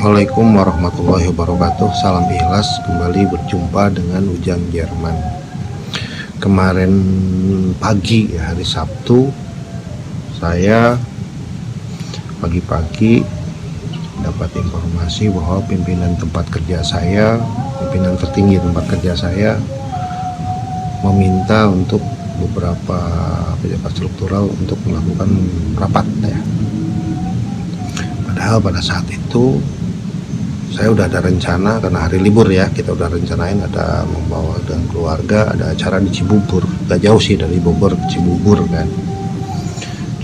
Assalamualaikum warahmatullahi wabarakatuh. Salam ikhlas, kembali berjumpa dengan Ujang Jerman. Kemarin pagi, hari Sabtu, saya pagi-pagi dapat informasi bahwa pimpinan tempat kerja saya, pimpinan tertinggi tempat kerja saya, meminta untuk beberapa pejabat struktural untuk melakukan rapat ya. Padahal pada saat itu saya udah ada rencana, karena hari libur ya, kita udah rencanain ada membawa dengan keluarga, ada acara di Cibubur, gak jauh sih dari Bogor ke Cibubur kan.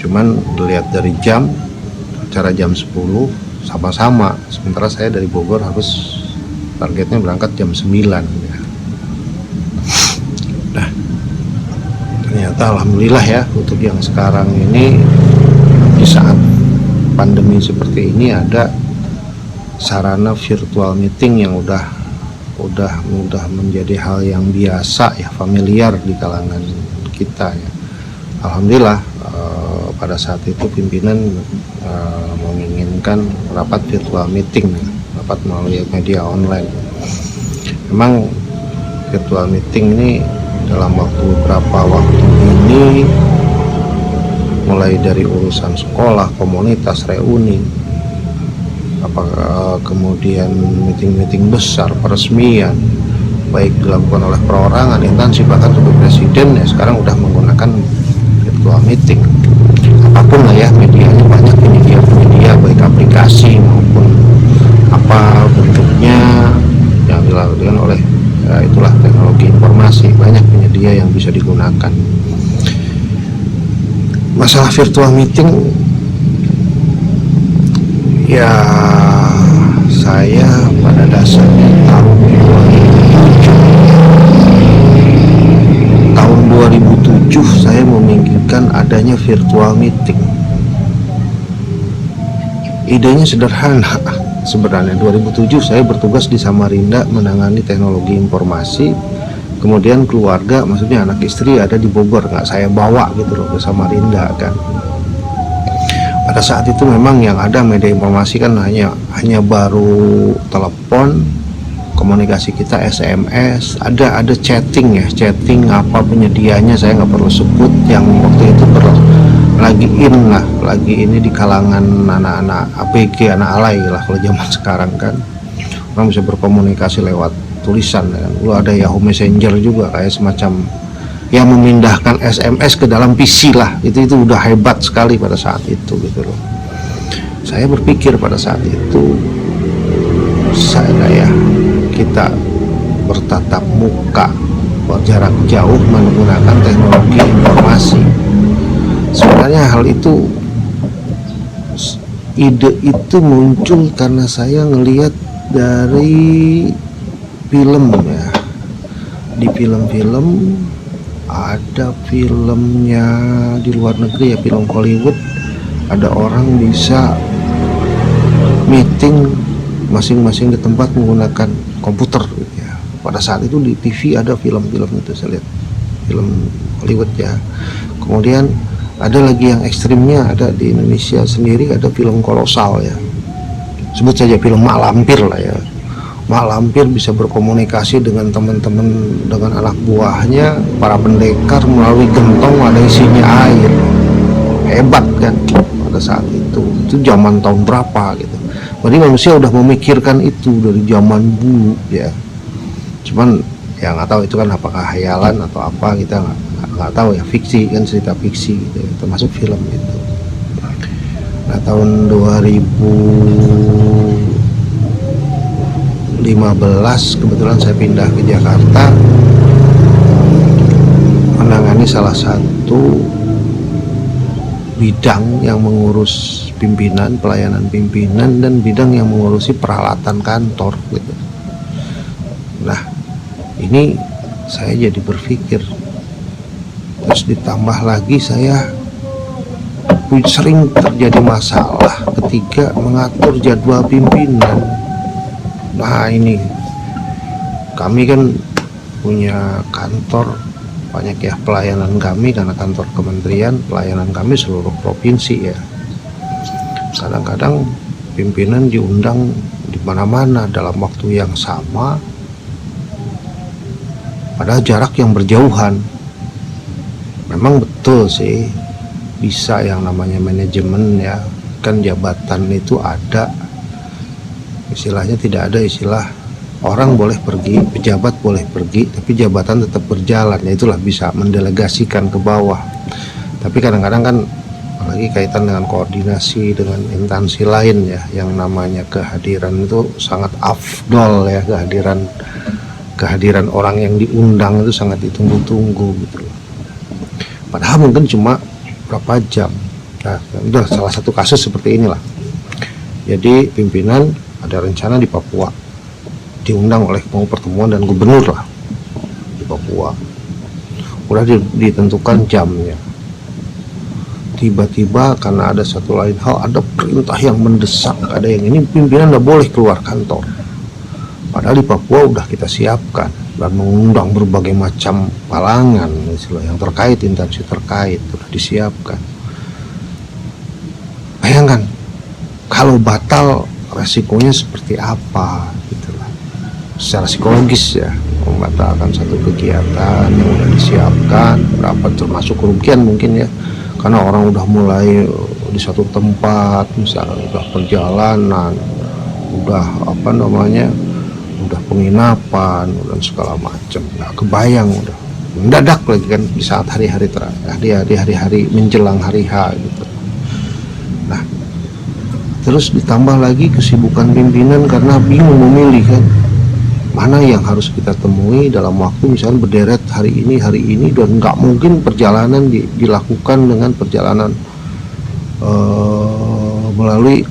Cuman dilihat dari jam, acara jam 10 sama-sama, sementara saya dari Bogor harus targetnya berangkat jam 9 ya. Nah, ternyata alhamdulillah ya, untuk yang sekarang ini di saat pandemi seperti ini ada sarana virtual meeting yang udah menjadi hal yang biasa ya, familiar di kalangan kita ya. Alhamdulillah pada saat itu pimpinan menginginkan rapat virtual meeting, rapat melalui media online. Memang virtual meeting ini dalam beberapa waktu ini, mulai dari urusan sekolah, komunitas, reuni, kemudian meeting-meeting besar, peresmian, baik dilakukan oleh perorangan, instansi, bahkan sampai presiden ya sekarang udah menggunakan virtual meeting. Apapun lah ya medianya, banyak penyedia baik aplikasi maupun apa bentuknya yang dilakukan oleh ya itulah teknologi informasi, banyak penyedia yang bisa digunakan. Masalah virtual meeting ya, saya pada dasarnya tahun 2007 saya memikirkan adanya virtual meeting. Idenya sederhana sebenarnya. 2007 saya bertugas di Samarinda menangani teknologi informasi, kemudian keluarga, maksudnya anak istri ada di Bogor, nggak saya bawa gitu loh ke Samarinda kan. Pada saat itu memang yang ada media informasi kan hanya baru telepon, komunikasi kita SMS, ada chatting ya, chatting apa penyedianya saya nggak perlu sebut, yang waktu itu lagi ini di kalangan anak-anak APG, anak alay lah kalau zaman sekarang kan, orang bisa berkomunikasi lewat tulisan kan. Lalu ada Yahoo Messenger juga, kayak semacam yang memindahkan SMS ke dalam PC lah, itu udah hebat sekali pada saat itu gitu loh. Saya berpikir pada saat itu kita bertatap muka jarak jauh menggunakan teknologi informasi. Sebenarnya hal itu, ide itu muncul karena saya ngelihat dari film ya, di film-film ada filmnya di luar negeri ya, film Hollywood, ada orang bisa meeting masing-masing di tempat menggunakan komputer ya. Pada saat itu di TV ada film-film itu, saya lihat film Hollywood ya. Kemudian ada lagi yang ekstrimnya, ada di Indonesia sendiri, ada film kolosal ya, sebut saja film Mak Lampir lah ya. Mak Lampir bisa berkomunikasi dengan teman-teman, dengan anak buahnya, para pendekar melalui gentong ada isinya air. Hebat kan pada saat itu zaman tahun berapa gitu. Jadi manusia udah memikirkan itu dari zaman dulu ya. Cuman ya nggak tahu itu kan apakah hayalan atau apa, kita nggak tahu ya, fiksi kan, cerita fiksi gitu, termasuk film itu. Nah tahun 2015 kebetulan saya pindah ke Jakarta, menangani salah satu bidang yang mengurus pimpinan, pelayanan pimpinan, dan bidang yang mengurusi peralatan kantor gitu. Nah ini saya jadi berpikir, terus ditambah lagi saya sering terjadi masalah ketika mengatur jadwal pimpinan. Nah ini kami kan punya kantor banyak ya, pelayanan kami karena kantor kementerian, pelayanan kami seluruh provinsi ya. Kadang-kadang pimpinan diundang di mana-mana dalam waktu yang sama, padahal jarak yang berjauhan. Memang betul sih, bisa yang namanya manajemen ya, kan jabatan itu ada, istilahnya tidak ada istilah orang boleh pergi, pejabat boleh pergi, tapi jabatan tetap berjalan. Ya itulah, bisa mendelegasikan ke bawah. Tapi kadang-kadang kan apalagi kaitan dengan koordinasi dengan instansi lain ya, yang namanya kehadiran itu sangat afdol ya, kehadiran orang yang diundang itu sangat ditunggu-tunggu gitu. Padahal mungkin cuma berapa jam. Nah, udah salah satu kasus seperti inilah. Jadi pimpinan ada rencana di Papua, diundang oleh mau pertemuan dan gubernur lah di Papua, udah ditentukan jamnya. Tiba-tiba karena ada satu lain hal, ada perintah yang mendesak, ada yang ini pimpinan nggak boleh keluar kantor. Padahal di Papua udah kita siapkan dan mengundang berbagai macam kalangan yang terkait, instansi terkait, udah disiapkan. Bayangkan kalau batal resikonya seperti apa gitu lah, secara psikologis ya, membatalkan satu kegiatan yang udah disiapkan, berapa termasuk kerugian mungkin ya, karena orang udah mulai di satu tempat, misalnya udah perjalanan, udah udah penginapan dan segala macam, nggak kebayang, udah mendadak lagi kan di saat hari-hari menjelang hari H gitu. Nah, terus ditambah lagi kesibukan pimpinan karena bingung memilih kan, mana yang harus kita temui dalam waktu misalnya berderet hari ini, dan nggak mungkin perjalanan dilakukan dengan perjalanan melalui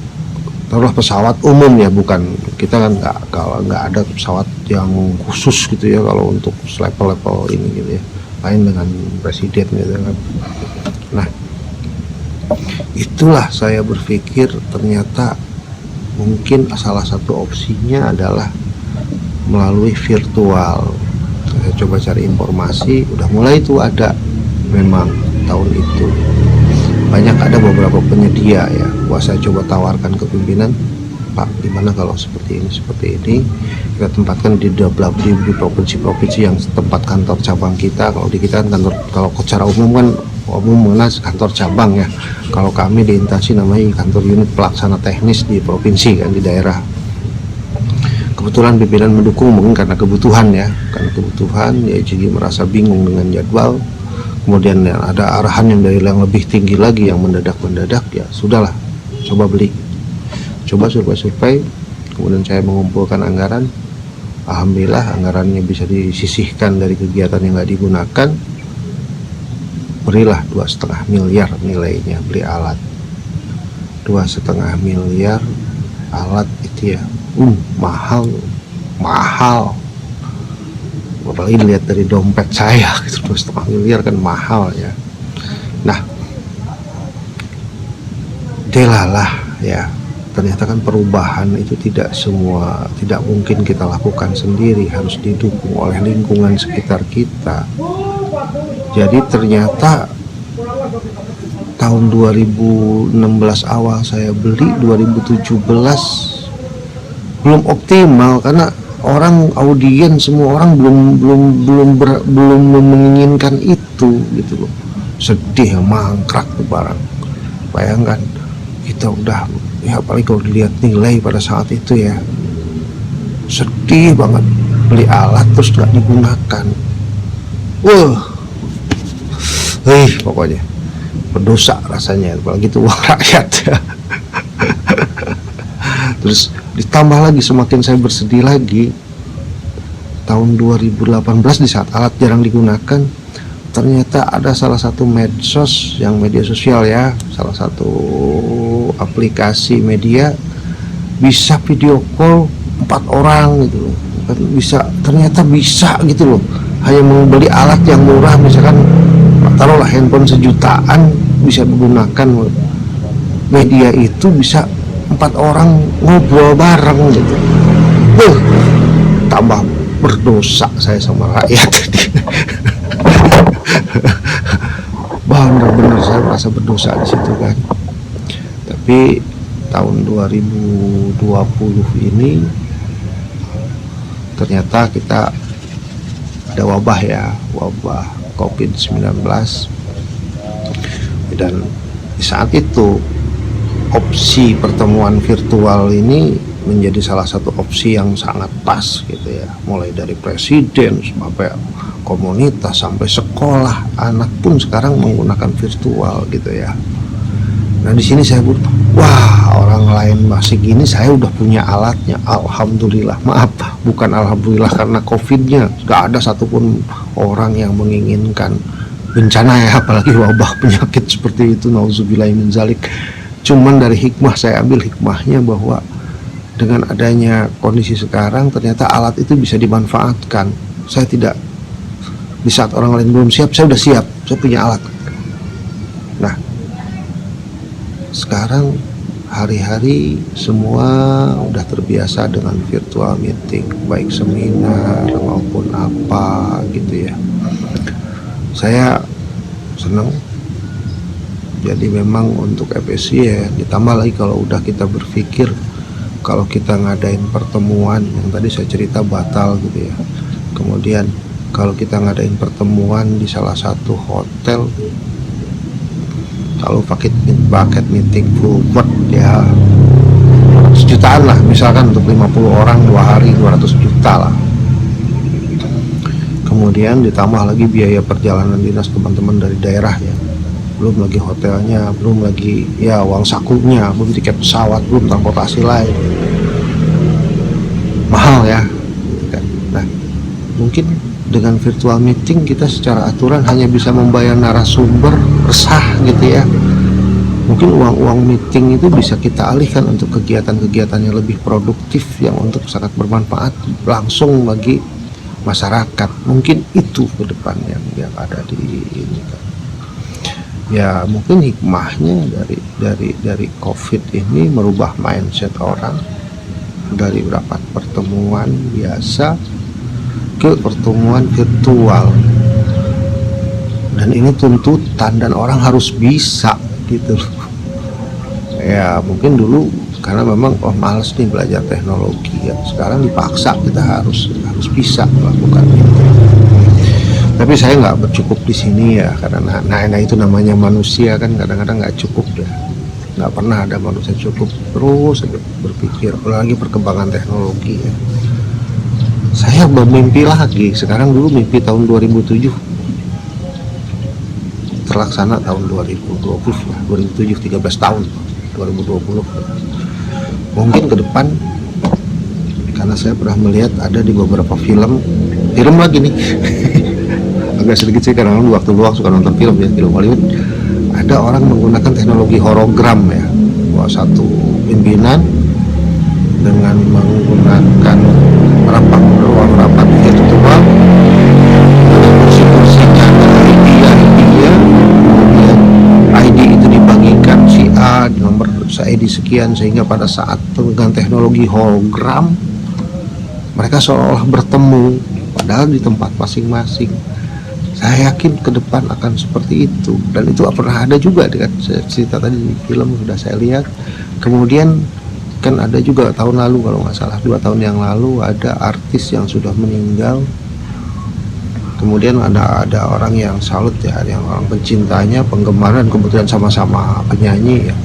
taruhlah pesawat umum ya, bukan, kita kan nggak ada pesawat yang khusus gitu ya kalau untuk level ini gitu ya, lain dengan presiden gitu kan. Nah, itulah saya berpikir ternyata mungkin salah satu opsinya adalah melalui virtual. Saya coba cari informasi, udah mulai itu ada memang tahun itu. Banyak, ada beberapa penyedia ya. Wah, saya coba tawarkan ke pimpinan, Pak, gimana kalau seperti ini kita tempatkan di provinsi-provinsi yang tempat kantor cabang kita. Kalau di kita kan kantor, kalau secara umum kan mengenal kantor cabang ya. Kalau kami di instansi namanya kantor unit pelaksana teknis di provinsi kan, di daerah. Kebetulan pimpinan mendukung mungkin karena kebutuhan ya, jadi merasa bingung dengan jadwal. Kemudian ada arahan yang dari yang lebih tinggi lagi yang mendadak, ya sudahlah, coba survei. Kemudian saya mengumpulkan anggaran, alhamdulillah anggarannya bisa disisihkan dari kegiatan yang nggak digunakan. Berilah 2,5 miliar nilainya, beli alat 2,5 miliar alat itu ya, mahal, apalagi dilihat dari dompet saya gitu, 2,5 miliar kan mahal ya. Nah, delalah ya, ternyata kan perubahan itu tidak mungkin kita lakukan sendiri, harus didukung oleh lingkungan sekitar kita. Jadi ternyata tahun 2016 awal saya beli, 2017 belum optimal karena semua orang belum menginginkan itu gitu loh. Sedih, mangkrak tuh barang. Bayangkan kita udah ya, apalagi kalau dilihat nilai pada saat itu ya, sedih banget, beli alat terus gak digunakan. Pokoknya berdosa rasanya, apalagi itu uang rakyat ya. Terus ditambah lagi, semakin saya bersedih lagi, tahun 2018 di saat alat jarang digunakan, ternyata ada salah satu media sosial ya, salah satu aplikasi media bisa video call 4 orang gitu loh. Ternyata bisa gitu loh, hanya membeli alat yang murah, misalkan taruhlah handphone 1 jutaan, bisa menggunakan media itu, bisa 4 orang ngobrol bareng gitu. Tambah berdosa saya sama rakyat. Benar-benar saya merasa berdosa di situ kan. Tapi tahun 2020 ini ternyata kita ada wabah ya, wabah COVID-19, dan di saat itu opsi pertemuan virtual ini menjadi salah satu opsi yang sangat pas gitu ya, mulai dari presiden sampai komunitas sampai sekolah, anak pun sekarang menggunakan virtual gitu ya. Nah di sini saya butuh, wah orang lain masih gini, saya udah punya alatnya, alhamdulillah. Maaf, bukan alhamdulillah karena covidnya, gak ada satupun orang yang menginginkan bencana ya, apalagi wabah penyakit seperti itu, nauzubillahi min zalik. Cuman dari hikmah, saya ambil hikmahnya bahwa dengan adanya kondisi sekarang ternyata alat itu bisa dimanfaatkan. Saya tidak, di saat orang lain belum siap, saya udah siap, saya punya alat. Nah sekarang hari-hari semua udah terbiasa dengan virtual meeting, baik seminar maupun apa gitu ya. Saya senang. Jadi memang untuk efisien, ditambah lagi kalau udah kita berpikir kalau kita ngadain pertemuan yang tadi saya cerita batal gitu ya, kemudian kalau kita ngadain pertemuan di salah satu hotel, kalau paket meeting full board ya 100 jutaan lah misalkan, untuk 50 orang 2 hari 200 juta lah. Kemudian ditambah lagi biaya perjalanan dinas teman-teman dari daerah ya, belum lagi hotelnya, belum lagi ya uang sakunya, belum tiket pesawat, belum transportasi lain, mahal ya gitu kan. Nah mungkin dengan virtual meeting kita secara aturan hanya bisa membayar narasumber resah gitu ya. Mungkin uang meeting itu bisa kita alihkan untuk kegiatan-kegiatan yang lebih produktif, yang untuk sangat bermanfaat langsung bagi masyarakat. Mungkin itu ke depan yang ada di ini kan. Ya mungkin hikmahnya dari COVID ini merubah mindset orang dari rapat pertemuan biasa ke pertemuan virtual, dan ini tuntutan dan orang harus bisa gitu. Ya mungkin dulu karena memang males nih belajar teknologi ya, sekarang dipaksa kita harus bisa melakukan itu. Tapi saya nggak bercukup di sini ya, karena nah itu namanya manusia kan, kadang-kadang nggak cukup ya, nggak pernah ada manusia cukup, terus berpikir, apalagi perkembangan teknologi ya. Saya bermimpi lagi, sekarang dulu mimpi tahun 2007 terlaksana tahun 2020 ya, 2007 13 tahun 2020. Mungkin ke depan, karena saya pernah melihat ada di beberapa film lagi nih agak sedikit sih karena waktu luang suka nonton film ya, film Hollywood, ada orang menggunakan teknologi hologram ya, bahwa satu pimpinan dengan menggunakan ruang rapat virtual, kursi-kursinya ada ID-nya, kemudian ID itu dibagikan si A nomor ID sekian, sehingga pada saat penggunaan teknologi hologram mereka seolah bertemu padahal di tempat masing-masing. Saya yakin ke depan akan seperti itu, dan itu pernah ada juga dengan cerita tadi di film sudah saya lihat. Kemudian kan ada juga tahun lalu kalau nggak salah 2 tahun yang lalu ada artis yang sudah meninggal, kemudian ada orang yang salut ya, yang orang pencintanya, penggemar, dan kebetulan sama-sama penyanyi ya,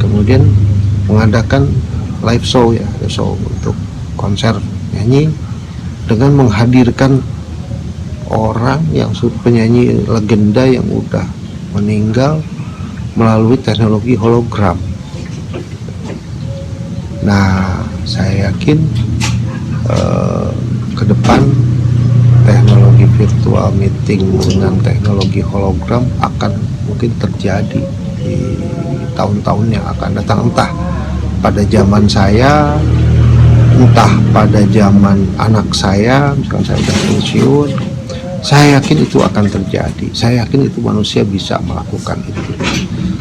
kemudian mengadakan live show ya, show untuk konser nyanyi dengan menghadirkan orang yang penyanyi legenda yang udah meninggal melalui teknologi hologram. Nah, saya yakin ke depan teknologi virtual meeting dengan teknologi hologram akan mungkin terjadi di tahun-tahun yang akan datang, entah pada zaman saya, entah pada zaman anak saya, misalkan saya sudah pensiun. Saya yakin itu akan terjadi. Saya yakin itu manusia bisa melakukan itu.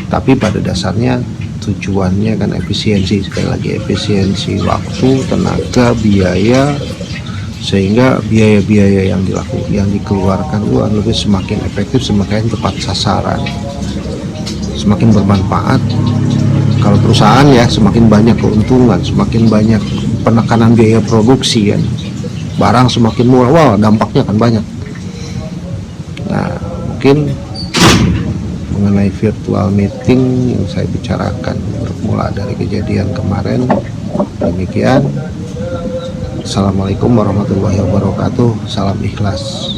Tapi pada dasarnya tujuannya kan efisiensi, sekali lagi efisiensi waktu, tenaga, biaya, sehingga biaya-biaya yang dikeluarkan itu lebih semakin efektif, semakin tepat sasaran, semakin bermanfaat Kalau perusahaan ya semakin banyak keuntungan, semakin banyak penekanan biaya produksi kan, barang semakin murah, wah dampaknya akan banyak. Nah, mungkin mengenai virtual meeting yang saya bicarakan bermula dari kejadian kemarin. Demikian. Assalamualaikum warahmatullahi wabarakatuh. Salam ikhlas.